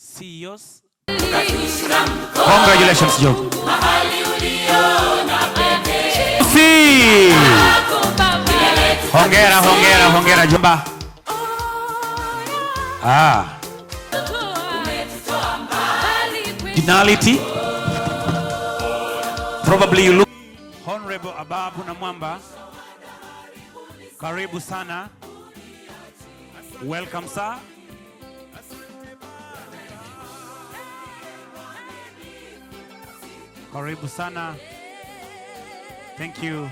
CEOs. Congratulations, Joe. Hongera Jomba. Finality. Probably you look. Honorable Ababu Namwamba. Karibu sana. Welcome, sir. Karibu sana. Thank you.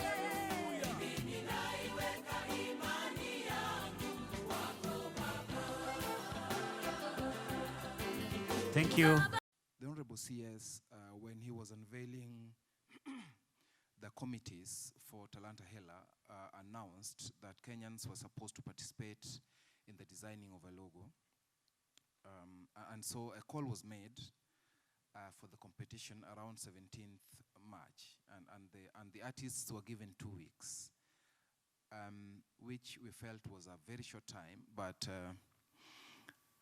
Thank you. The Honorable CS, when he was unveiling the committees for Talantahela, announced that Kenyans were supposed to participate in the designing of a logo. And so a call was made for the competition around 17th March, and the artists were given 2 weeks, which we felt was a very short time, but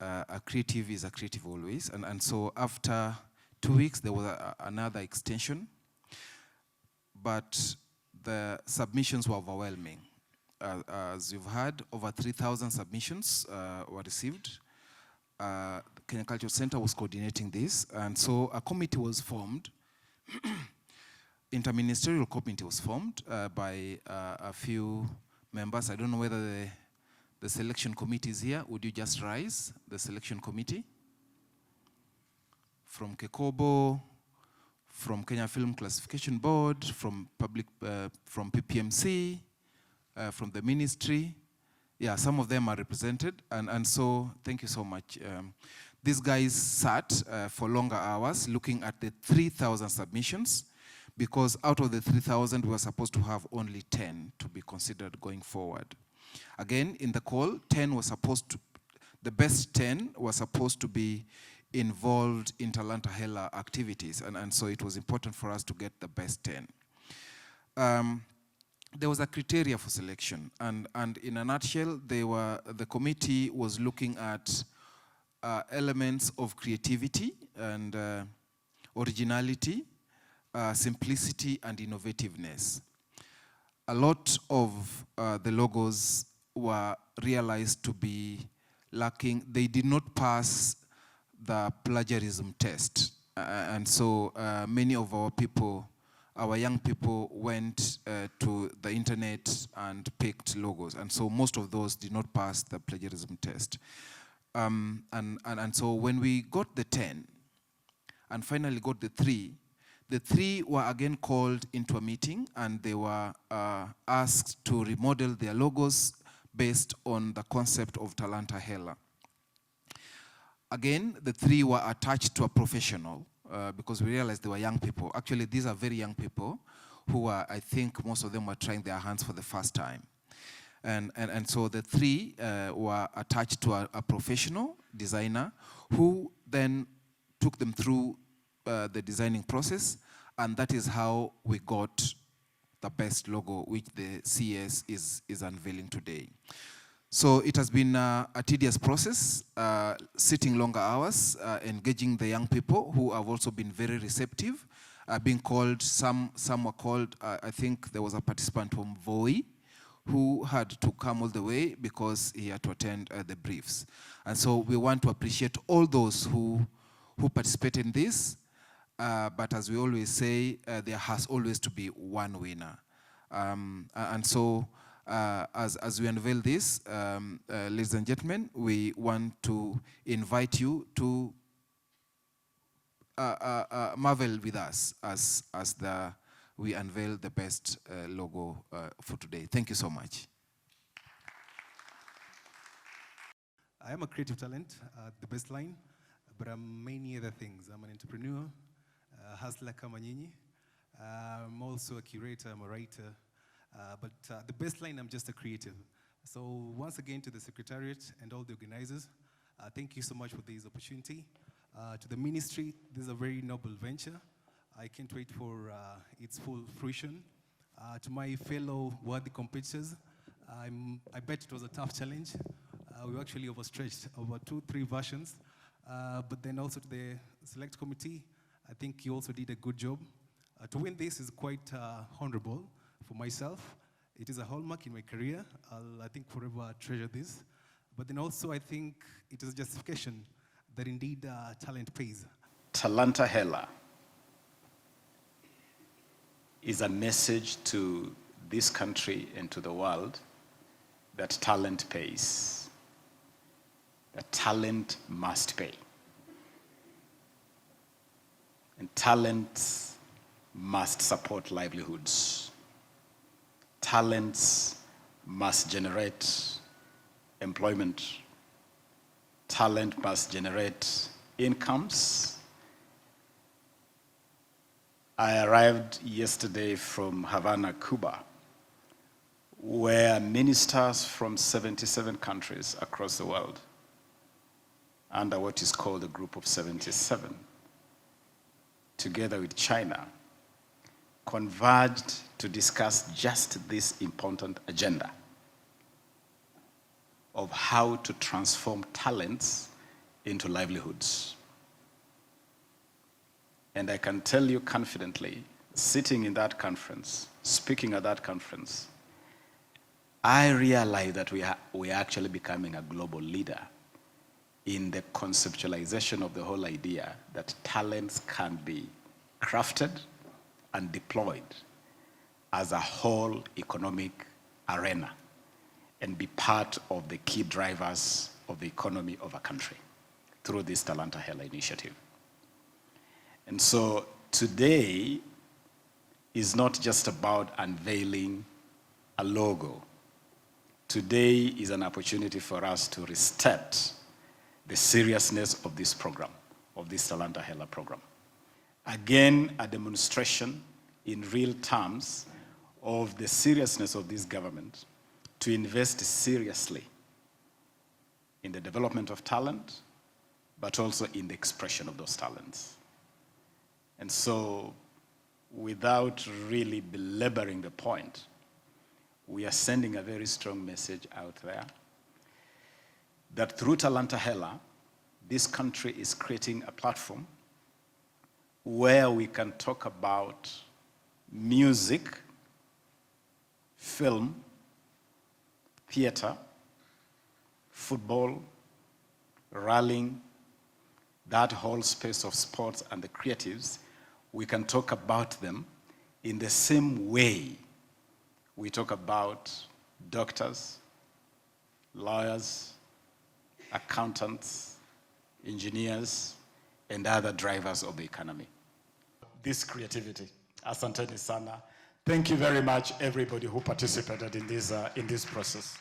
a creative is a creative always, and so after 2 weeks there was another extension, but the submissions were overwhelming. As you've heard, over 3,000 submissions were received. The Kenya Cultural Center was coordinating this, and so a committee was formed. Interministerial committee was formed by a few members. I don't know whether the selection committee is here. Would you just rise, the selection committee? From Kekobo, from Kenya Film Classification Board, from from PPMC, from the ministry. Yeah, some of them are represented, and so thank you so much. These guys sat for longer hours looking at the 3,000 submissions, because out of the 3,000, we were supposed to have only 10 to be considered going forward. Again, in the call, the best 10 were supposed to be involved in Talantahela activities, and so it was important for us to get the best 10. There was a criteria for selection, and in a nutshell, the committee was looking at elements of creativity and originality, simplicity and innovativeness. A lot of the logos were realized to be lacking. They did not pass the plagiarism test, and so many of our young people went to the internet and picked logos, and so most of those did not pass the plagiarism test. And so when we got the 10 and finally got the three were again called into a meeting, and they were asked to remodel their logos based on the concept of Talantahela. Again, the 3 were attached to a professional, because we realized they were young people. Actually, these are very young people who are, I think most of them were trying their hands for the first time. And so the 3 were attached to a professional designer who then took them through the designing process, and that is how we got the best logo, which the CS is unveiling today. So it has been a tedious process, sitting longer hours, engaging the young people who have also been very receptive, being called, some were called, I think there was a participant from Voi who had to come all the way because he had to attend the briefs. And so we want to appreciate all those who participated in this, but as we always say, there has always to be one winner. And so, as we unveil this, ladies and gentlemen, we want to invite you to marvel with us as we unveil the best logo for today. Thank you so much. I am a creative talent, the best line, but I'm many other things. I'm an entrepreneur, hustler kama nyinyi. I'm also a curator, I'm a writer. But the best line, I'm just a creative. So once again to the Secretariat and all the organizers, thank you so much for this opportunity. To the ministry, this is a very noble venture. I can't wait for its full fruition. To my fellow worthy competitors, I bet it was a tough challenge. We actually overstretched over 2-3 versions. But then also to the select committee, I think you also did a good job. To win this is quite honorable for myself. It is a hallmark in my career. I think forever treasure this. But then also I think it is a justification that indeed talent pays. Talantahela is a message to this country and to the world that talent pays, that talent must pay. And talent must support livelihoods. Talents must generate employment. Talent must generate incomes. I arrived yesterday from Havana, Cuba, where ministers from 77 countries across the world, under what is called the Group of 77, together with China, converged to discuss just this important agenda of how to transform talents into livelihoods. And I can tell you confidently, sitting in that conference, speaking at that conference, I realized that we are actually becoming a global leader in the conceptualization of the whole idea that talents can be crafted and deployed as a whole economic arena and be part of the key drivers of the economy of a country through this Talantahela initiative. And so today is not just about unveiling a logo. Today is an opportunity for us to restate the seriousness of this program, of this Talantahela program. Again, a demonstration in real terms of the seriousness of this government to invest seriously in the development of talent, but also in the expression of those talents. And so, without really belaboring the point, we are sending a very strong message out there that through Talantahela, this country is creating a platform where we can talk about music, film, theater, football, rallying, that whole space of sports and the creatives. We can talk about them in the same way we talk about doctors, lawyers, accountants, engineers, and other drivers of the economy. This creativity. Asanteni sana. Thank you very much, everybody who participated in this process.